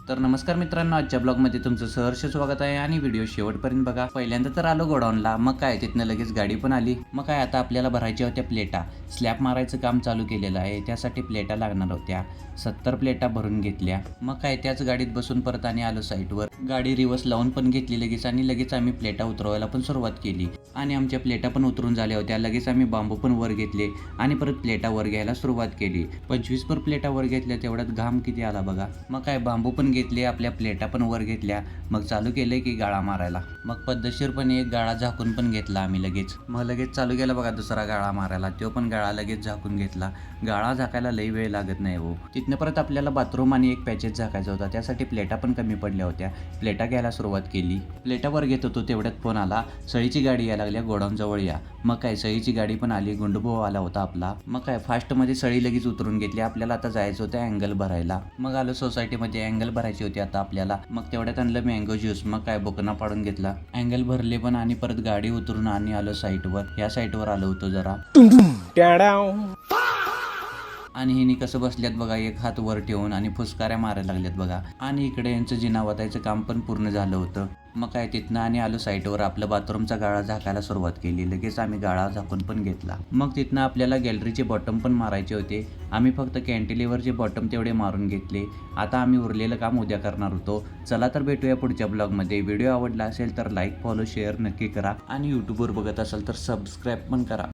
तर नमस्कार मित्रांनो, आजच्या ब्लॉगमध्ये तुमचं सहर्ष स्वागत आहे आणि व्हिडिओ शेवटपर्यंत बघा. पहिल्यांदा तर आलो गोडाऊनला, मग काय तिथनं लगेच गाडी पण आली. मग काय आता आपल्याला भरायच्या होत्या प्लेटा. स्लॅब मारायचं काम चालू केलेलं आहे, त्यासाठी प्लेटा लागणार होत्या. 70 प्लेटा भरून घेतल्या. मग काय त्याच गाडीत बसून परत आणि आलो साईटवर. गाडी रिवर्स लावून पण घेतली लगेच आणि लगेच आम्ही प्लेटा उतरवायला पण सुरुवात केली आणि आमच्या प्लेटा पण उतरून झाल्या होत्या. लगेच आम्ही बांबू पण वर घेतले आणि परत प्लेटा वर घ्यायला सुरुवात केली. 25 प्लेटा वर घेतल्या, तेवढ्यात घाम किती आला बघा. मग काय बांबू पण घेतले, आपल्या प्लेटा पण वर घेतल्या. मग चालू केलंय की गाळा मारायला. मग पद्धतशीरपणे एक गाळा झाकून पण घेतला आम्ही लगेच. मग लगेच चालू केला बघा दुसरा गाळा मारायला. तो पण गाळा लगेच झाकून घेतला. गाळा झाकायला लई वेळ लागत नाही हो. तिथनं परत आपल्याला बाथरूम आणि एक पॅचेस झाकायचा होता, त्यासाठी प्लेटा पण कमी पडल्या होत्या. प्लेटा घ्यायला सुरुवात केली. प्लेटा वर घेत होतो तेवढ्यात फोन आला, सळीची गाडी यायला लागल्या, गोडाऊन जवळ या. मग काय सळीची गाडी पण आली, गुंडभाऊ आला होता आपला. मग काय फास्टमध्ये सळी लगेच उतरून घेतली. आपल्याला आता जायचं होतं अँगल भरायला. मग आलो सोसायटीमध्ये, अँगल भरायची होती आता आपल्याला. मग तेवढ्यात आणलं मँगो ज्यूस. मग काय बोकना पाडून घेतला, अँगल भरले पण आणि परत गाडी उतरून आणि आलो साईटवर. ह्या साईटवर आलो होतो जरा आणि हिनी कसं बसल्यात बघा, एक हात वर ठेवून आणि फुसकाऱ्या मारायला लागल्यात बघा. आणि इकडे यांचं जिना वाटायचं काम पण पूर्ण झालं होतं. मग काय तिथनं आणि आलो साईटवर, आपलं बाथरूमचा गाळा झाकायला सुरुवात केली. लगेच आम्ही गाळा झाकून पण घेतला. मग तिथनं आपल्याला गॅलरीचे बॉटम पण मारायचे होते. आम्ही फक्त कॅन्टिलिव्हरचे बॉटम तेवढे मारून घेतले. आता आम्ही उरलेलं काम उद्या करणार होतो. चला तर भेटूया पुढच्या ब्लॉगमध्ये. व्हिडिओ आवडला असेल तर लाईक, फॉलो, शेअर नक्की करा आणि यूट्यूबवर बघत असाल तर सबस्क्राईब पण करा.